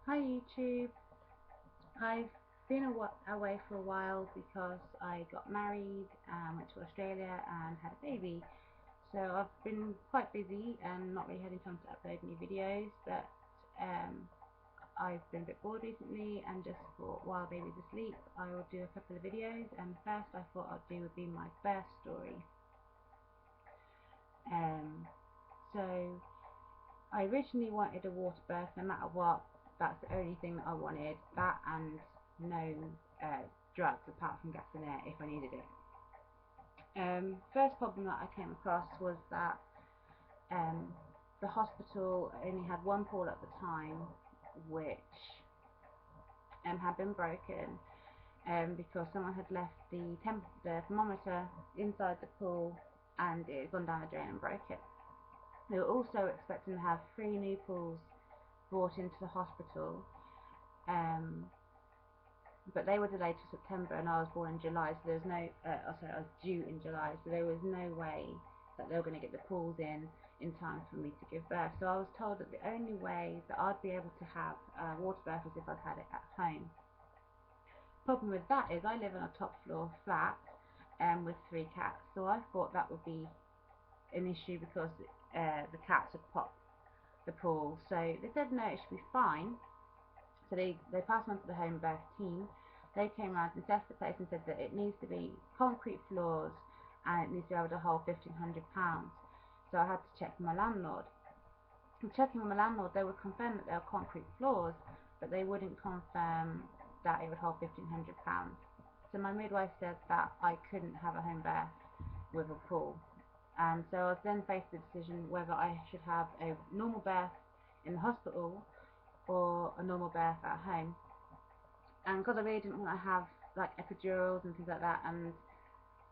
Hi YouTube. I've been away for a while because I got married, went to Australia and had a baby. So I've been quite busy and not really having time to upload new videos, but I've been a bit bored recently and just thought while baby's asleep I will do a couple of videos, and the first I thought I'd do would be my birth story. Um, so I originally wanted a water birth no matter what. That's the only thing that I wanted. That and no drugs apart from gas and air if I needed it. First problem that I came across was that um, the hospital only had one pool at the time, which had been broken because someone had left the thermometer inside the pool and it had gone down the drain and broke it. They were also expecting to have 3 new pools brought into the hospital, but they were delayed to September, and I was born in July, so there was no. I was due in July, so there was no way that they were going to get the pools in time for me to give birth. So I was told that the only way that I'd be able to have a water birth is if I'd had it at home. Problem with that is I live in a top floor flat with 3 cats, so I thought that would be an issue because the cats had popped the pool. So they said no, it should be fine. So they passed on to the home birth team. They came around and assessed the place and said that it needs to be concrete floors and it needs to be able to hold £1,500. So I had to check with my landlord. And checking with my landlord, they would confirm that they were concrete floors, but they wouldn't confirm that it would hold £1,500. So my midwife said that I couldn't have a home birth with a pool. And so I was then faced with the decision whether I should have a normal birth in the hospital or a normal birth at home. And because I really didn't want to have like epidurals and things like that, and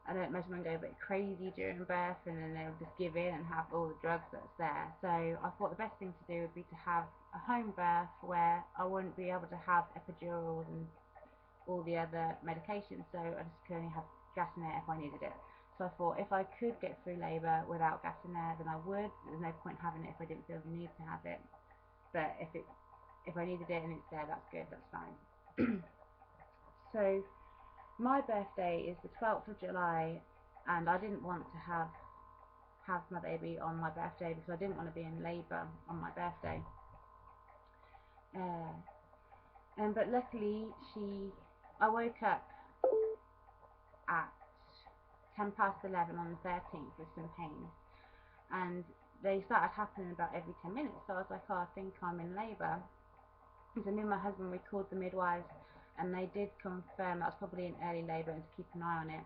I know most women go a bit crazy during birth and then they'll just give in and have all the drugs that's there. So I thought the best thing to do would be to have a home birth where I wouldn't be able to have epidurals and all the other medications, so I just could only have gas and air if I needed it. So I thought if I could get through labour without gas and air, then I would. There's no point having it if I didn't feel the need to have it. But if I needed it and it's there, that's good, that's fine. So my birthday is the 12th of July, and I didn't want to have my baby on my birthday because I didn't want to be in labour on my birthday. But luckily I woke up at 11 on the 13th with some pain, and they started happening about every 10 minutes. So I was like, oh, I think I'm in labour. So me and my husband, we called the midwives, and they did confirm that I was probably in early labour and to keep an eye on it.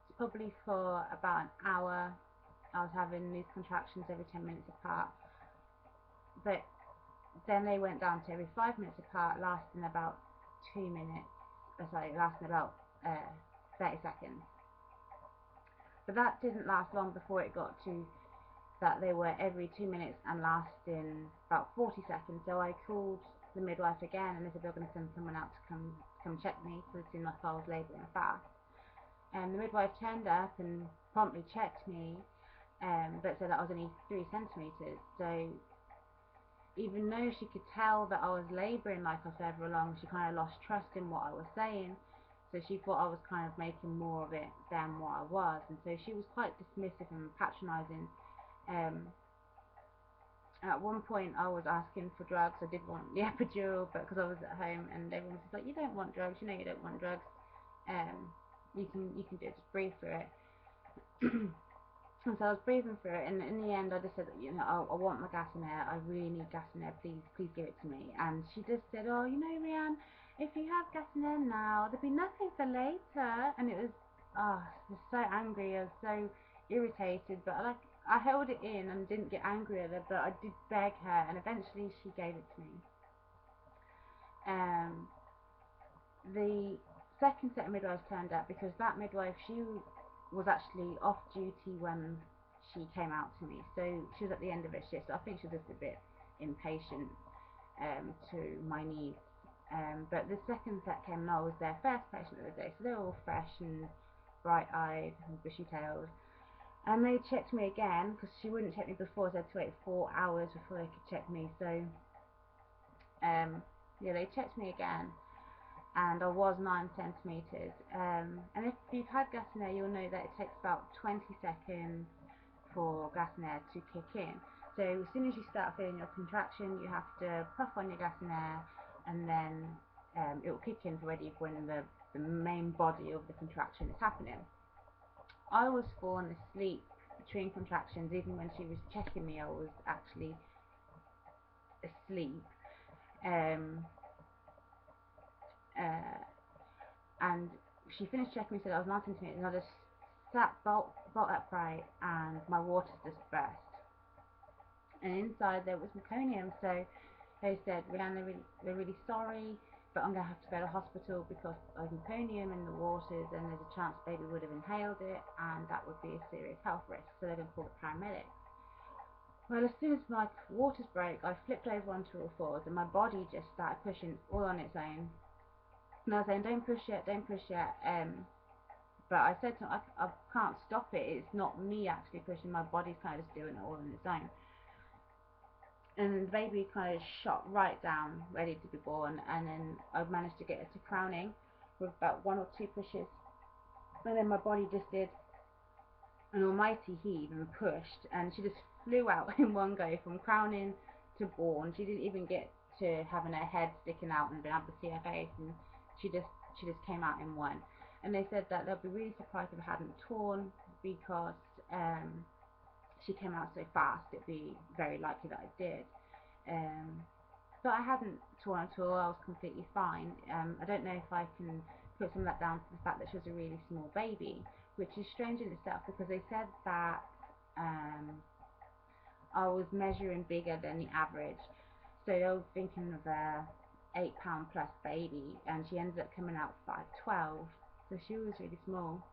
So probably for about an hour I was having these contractions every 10 minutes apart, but then they went down to every 5 minutes apart, lasting about 2 minutes, lasting about 30 seconds. But that didn't last long before it got to that they were every 2 minutes and lasting about 40 seconds. So I called the midwife again and they said they were going to send someone out to come check me because it seemed like I was labouring fast. And the midwife turned up and promptly checked me, but said that I was only 3 centimetres. So even though she could tell that I was labouring like I further along, she kind of lost trust in what I was saying. So she thought I was kind of making more of it than what I was, and so she was quite dismissive and patronising. At one point I was asking for drugs. I did want the epidural, but because I was at home and everyone was like, you don't want drugs, you know you don't want drugs, you can do it, just breathe through it. And so I was breathing through it, and in the end I just said, you know, I want my gas and air, I really need gas and air, please give it to me. And she just said, oh, you know, Rianne, if you have gas and air now, there'll be nothing for later. And it was, I was so angry, I was so irritated, but I held it in and didn't get angry at her, but I did beg her, and eventually she gave it to me. The second set of midwives turned up because that midwife, she was actually off duty when she came out to me, so she was at the end of her shift, so I think she was just a bit impatient to my needs. But the second set came and I was their first patient of the day, so they were all fresh and bright-eyed and bushy-tailed. And they checked me again because she wouldn't check me before, so I had to wait 4 hours before they could check me. So Yeah, they checked me again, and I was 9 centimeters. And if you've had gas in air, you'll know that it takes about 20 seconds for gas in air to kick in. So as soon as you start feeling your contraction, you have to puff on your gas in air, and then it will kick in already when the main body of the contraction is happening. I was falling asleep between contractions. Even when she was checking me, I was actually asleep. And she finished checking me, said I was 9 centimeters, and I just sat bolt upright, and my waters just burst. And inside there was meconium, so they said, Rihanna, we're really sorry, but I'm going to have to go to hospital because there's meconium in the waters, and there's a chance baby would have inhaled it, and that would be a serious health risk, so they're going to call the paramedics. Well, as soon as my waters broke, I flipped over onto all fours, and my body just started pushing all on its own. And I was saying, don't push yet, don't push yet. But I said to him, I can't stop it. It's not me actually pushing. My body's kind of just doing it all on its own. And the baby kind of shot right down, ready to be born. And then I managed to get her to crowning with about 1 or 2 pushes. And then my body just did an almighty heave and pushed, and she just flew out in one go from crowning to born. She didn't even get to having her head sticking out and being able to see her face, and she just came out in one. And they said that they'll be really surprised if it hadn't torn, because she came out so fast. It'd be very likely that it did. But I hadn't torn at all. I was completely fine. I don't know if I can put some of that down to the fact that she was a really small baby, which is strange in itself, because they said that I was measuring bigger than the average. So they were thinking of a 8-pound plus baby, and she ended up coming out 5'12", so she was really small.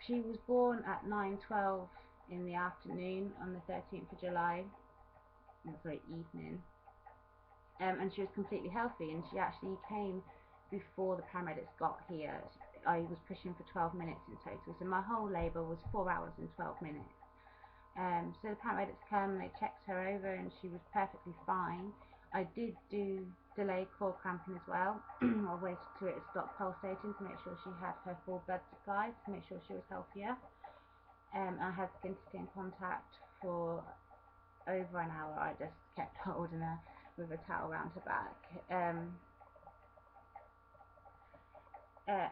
She was born at 9:12 in the afternoon on the 13th of July, sorry, evening, and she was completely healthy, and she actually came before the paramedics got here. I was pushing for 12 minutes in total, so my whole labour was 4 hours and 12 minutes. So the paramedics came and they checked her over, and she was perfectly fine. I did do delayed core cramping as well. I waited till it stopped pulsating to make sure she had her full blood supply, to make sure she was healthier. I had skin-to-skin contact for over an hour. I just kept holding her with a towel around her back.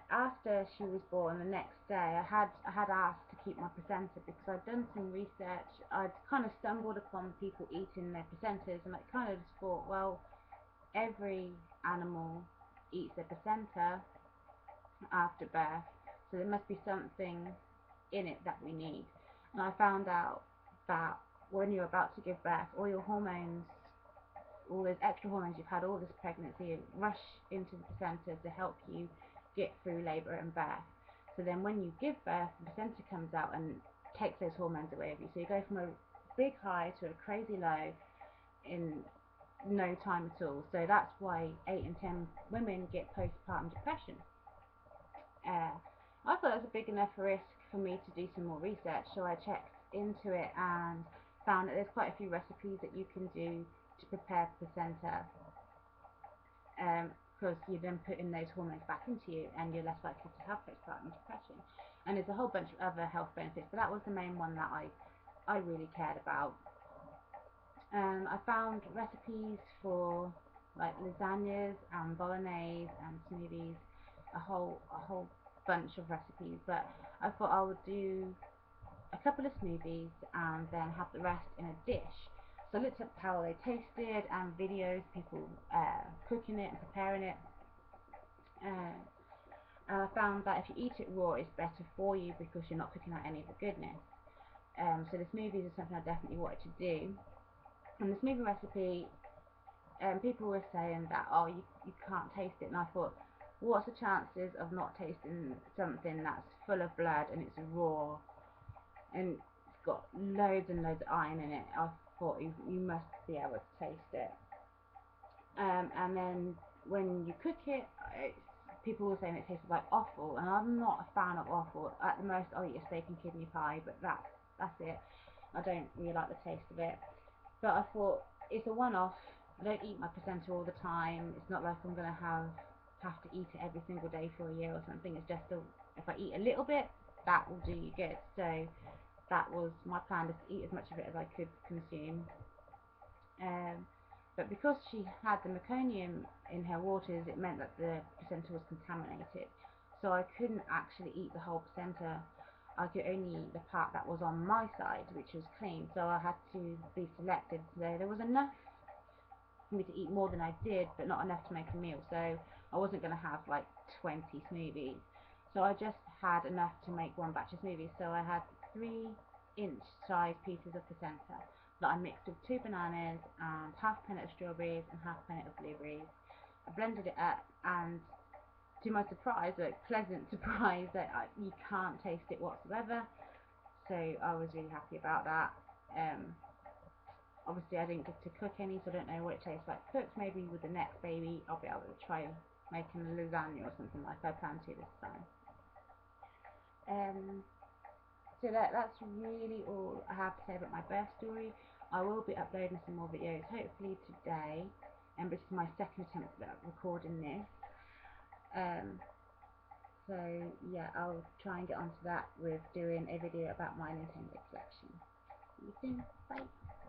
After she was born, the next day, I had asked to keep my placenta, because I'd done some research. I'd kind of stumbled upon people eating their placentas, and I kind of just thought, well, every animal eats their placenta after birth, so there must be something in it that we need. And I found out that when you're about to give birth, all your hormones, all those extra hormones you've had all this pregnancy, rush into the placenta to help you get through labour and birth. So then when you give birth, the placenta comes out and takes those hormones away of you. So you go from a big high to a crazy low in no time at all. So that's why 8 in 10 women get postpartum depression. I thought it was a big enough risk for me to do some more research, so I checked into it and found that there's quite a few recipes that you can do to prepare placenta, because you then put in those hormones back into you, and you're less likely to have postpartum depression. And there's a whole bunch of other health benefits, but that was the main one that I really cared about. I found recipes for like lasagnas and bolognese and smoothies, a whole bunch of recipes, but I thought I would do a couple of smoothies and then have the rest in a dish. So I looked up how they tasted and videos, people cooking it and preparing it, and I found that if you eat it raw, it's better for you because you're not cooking out any of the goodness. So the smoothies are something I definitely wanted to do. And the smoothie recipe, people were saying that, oh, you can't taste it, and I thought, what's the chances of not tasting something that's full of blood and it's raw and it's got loads and loads of iron in it? I thought you must be able to taste it. And then when you cook it, people were saying it tasted like offal, and I'm not a fan of offal. At the most, I'll eat a steak and kidney pie, but that's it. I don't really like the taste of it. but I thought it's a one-off. I don't eat my placenta all the time. It's not like I'm gonna have to eat it every single day for a year or something. It's just if I eat a little bit, that will do you good. So that was my plan, is to eat as much of it as I could consume. But because she had the meconium in her waters, it meant that the placenta was contaminated. So I couldn't actually eat the whole placenta. I could only eat the part that was on my side, which was clean. So I had to be selective. So there was enough for me to eat more than I did, but not enough to make a meal. So I wasn't going to have like 20 smoothies. So I just had enough to make one batch of smoothies. So I had 3-inch size pieces of placenta that I mixed with 2 bananas and half a pennet of strawberries and half a pennet of blueberries. I blended it up, and to my surprise, like pleasant surprise, that you can't taste it whatsoever. So I was really happy about that. Obviously I didn't get to cook any, so I don't know what it tastes like cooked. Maybe with the next baby I'll be able to try making a lasagna or something like I plan to this time. So that's really all I have to say about my birth story. I will be uploading some more videos hopefully today, and this is my second attempt at recording this. So yeah, I'll try and get onto that with doing a video about my Nintendo collection. See you soon. Bye.